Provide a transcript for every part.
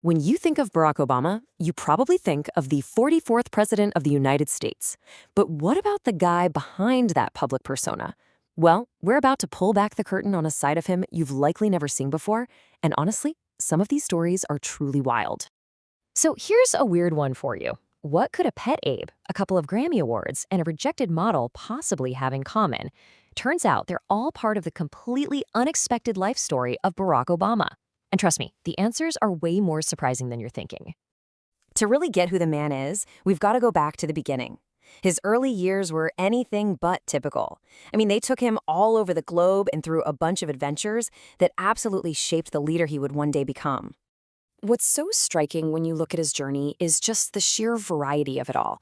When you think of Barack Obama, you probably think of the 44th President of the United States. But what about the guy behind that public persona? Well, we're about to pull back the curtain on a side of him you've likely never seen before, and honestly, some of these stories are truly wild. So here's a weird one for you. What could a pet Abe, a couple of Grammy Awards, and a rejected model possibly have in common? Turns out they're all part of the completely unexpected life story of Barack Obama. And trust me, the answers are way more surprising than you're thinking. To really get who the man is, we've got to go back to the beginning. His early years were anything but typical. I mean, they took him all over the globe and through a bunch of adventures that absolutely shaped the leader he would one day become. What's so striking when you look at his journey is just the sheer variety of it all.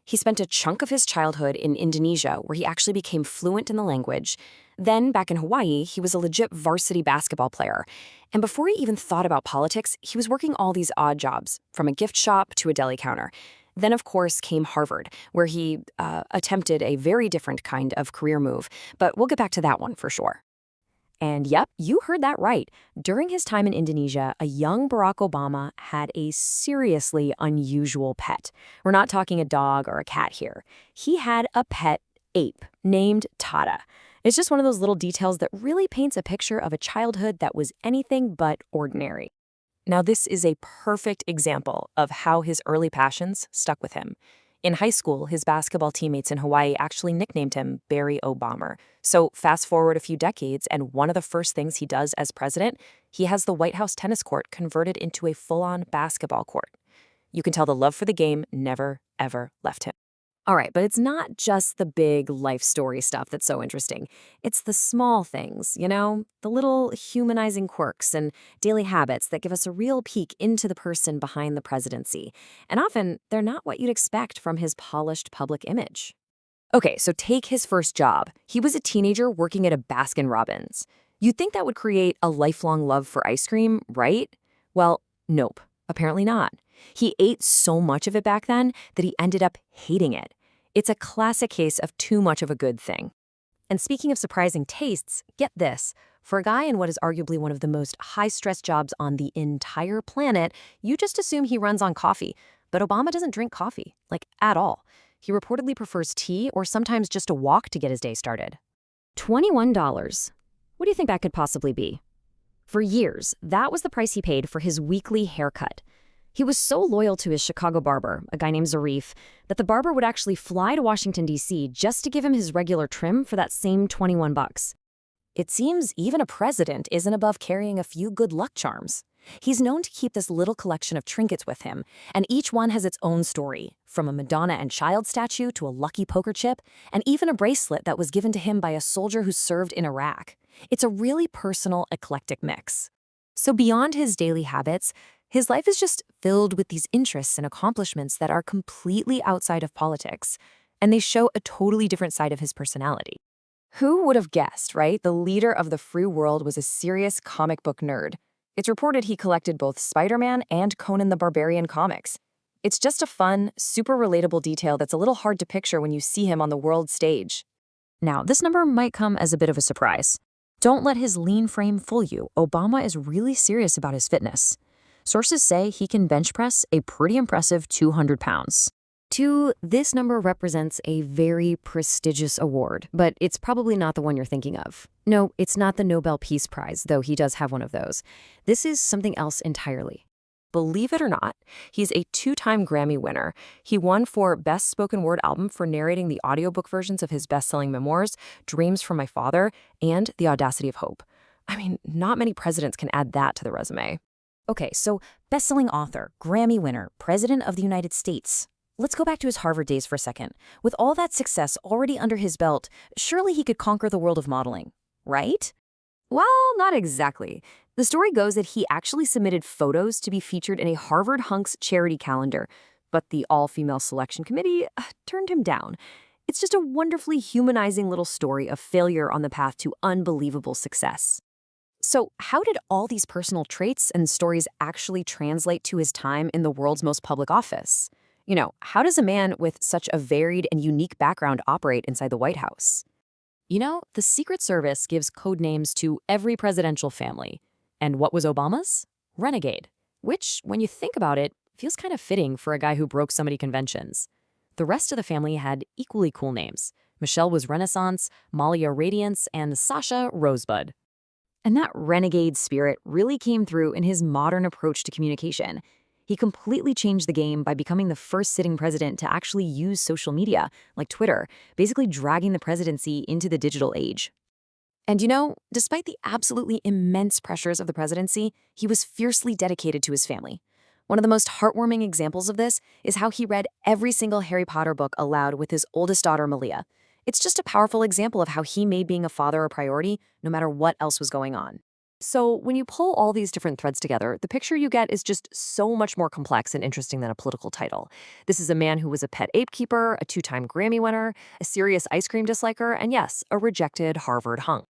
He spent a chunk of his childhood in Indonesia, where he actually became fluent in the language. Then, back in Hawaii, he was a legit varsity basketball player. And before he even thought about politics, he was working all these odd jobs, from a gift shop to a deli counter. Then, of course, came Harvard, where he attempted a very different kind of career move. But we'll get back to that one for sure. And yep, you heard that right. During his time in Indonesia, a young Barack Obama had a seriously unusual pet. We're not talking a dog or a cat here. He had a pet ape named Tata. It's just one of those little details that really paints a picture of a childhood that was anything but ordinary. Now, this is a perfect example of how his early passions stuck with him. In high school, his basketball teammates in Hawaii actually nicknamed him Barry Obama. So fast forward a few decades, and one of the first things he does as president, he has the White House tennis court converted into a full-on basketball court. You can tell the love for the game never, ever left him. All right, but it's not just the big life story stuff that's so interesting. It's the small things, the little humanizing quirks and daily habits that give us a real peek into the person behind the presidency. And often, they're not what you'd expect from his polished public image. Okay, so take his first job. He was a teenager working at a Baskin-Robbins. You'd think that would create a lifelong love for ice cream, right? Well, nope, apparently not. He ate so much of it back then that he ended up hating it. It's a classic case of too much of a good thing. And speaking of surprising tastes, get this. For a guy in what is arguably one of the most high-stress jobs on the entire planet, you just assume he runs on coffee. But Obama doesn't drink coffee, at all. He reportedly prefers tea or sometimes just a walk to get his day started. $21. What do you think that could possibly be? For years, that was the price he paid for his weekly haircut. He was so loyal to his Chicago barber, a guy named Zarif, that the barber would actually fly to Washington, D.C. just to give him his regular trim for that same $21. It seems even a president isn't above carrying a few good luck charms. He's known to keep this little collection of trinkets with him, and each one has its own story, from a Madonna and Child statue to a lucky poker chip, and even a bracelet that was given to him by a soldier who served in Iraq. It's a really personal, eclectic mix. So beyond his daily habits, his life is just filled with these interests and accomplishments that are completely outside of politics, and they show a totally different side of his personality. Who would have guessed, right? The leader of the free world was a serious comic book nerd. It's reported he collected both Spider-Man and Conan the Barbarian comics. It's just a fun, super relatable detail that's a little hard to picture when you see him on the world stage. Now, this number might come as a bit of a surprise. Don't let his lean frame fool you. Obama is really serious about his fitness. Sources say he can bench press a pretty impressive 200 pounds. This number represents a very prestigious award, but it's probably not the one you're thinking of. No, it's not the Nobel Peace Prize, though he does have one of those. This is something else entirely. Believe it or not, he's a 2-time Grammy winner. He won for Best Spoken Word Album for narrating the audiobook versions of his best-selling memoirs, Dreams from My Father, and The Audacity of Hope. I mean, not many presidents can add that to the resume. Okay, so best-selling author, Grammy winner, President of the United States. Let's go back to his Harvard days for a second. With all that success already under his belt, surely he could conquer the world of modeling, right? Well, not exactly. The story goes that he actually submitted photos to be featured in a Harvard Hunks charity calendar, but the all-female selection committee turned him down. It's just a wonderfully humanizing little story of failure on the path to unbelievable success. So how did all these personal traits and stories actually translate to his time in the world's most public office? How does a man with such a varied and unique background operate inside the White House? The Secret Service gives code names to every presidential family. And what was Obama's? Renegade. which, when you think about it, feels kind of fitting for a guy who broke so many conventions. The rest of the family had equally cool names. Michelle was Renaissance, Malia Radiance, and Sasha Rosebud. And that renegade spirit really came through in his modern approach to communication. He completely changed the game by becoming the first sitting president to actually use social media, like Twitter, basically dragging the presidency into the digital age. And despite the absolutely immense pressures of the presidency, he was fiercely dedicated to his family. One of the most heartwarming examples of this is how he read every single Harry Potter book aloud with his oldest daughter, Malia. It's just a powerful example of how he made being a father a priority, no matter what else was going on. So when you pull all these different threads together, the picture you get is just so much more complex and interesting than a political title. This is a man who was a pet ape keeper, a two-time Grammy winner, a serious ice cream disliker, and yes, a rejected Harvard hunk.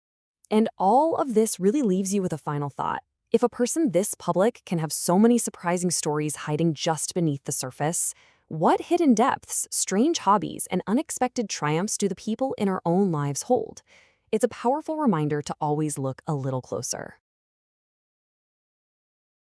And all of this really leaves you with a final thought. If a person this public can have so many surprising stories hiding just beneath the surface, what hidden depths, strange hobbies, and unexpected triumphs do the people in our own lives hold? It's a powerful reminder to always look a little closer.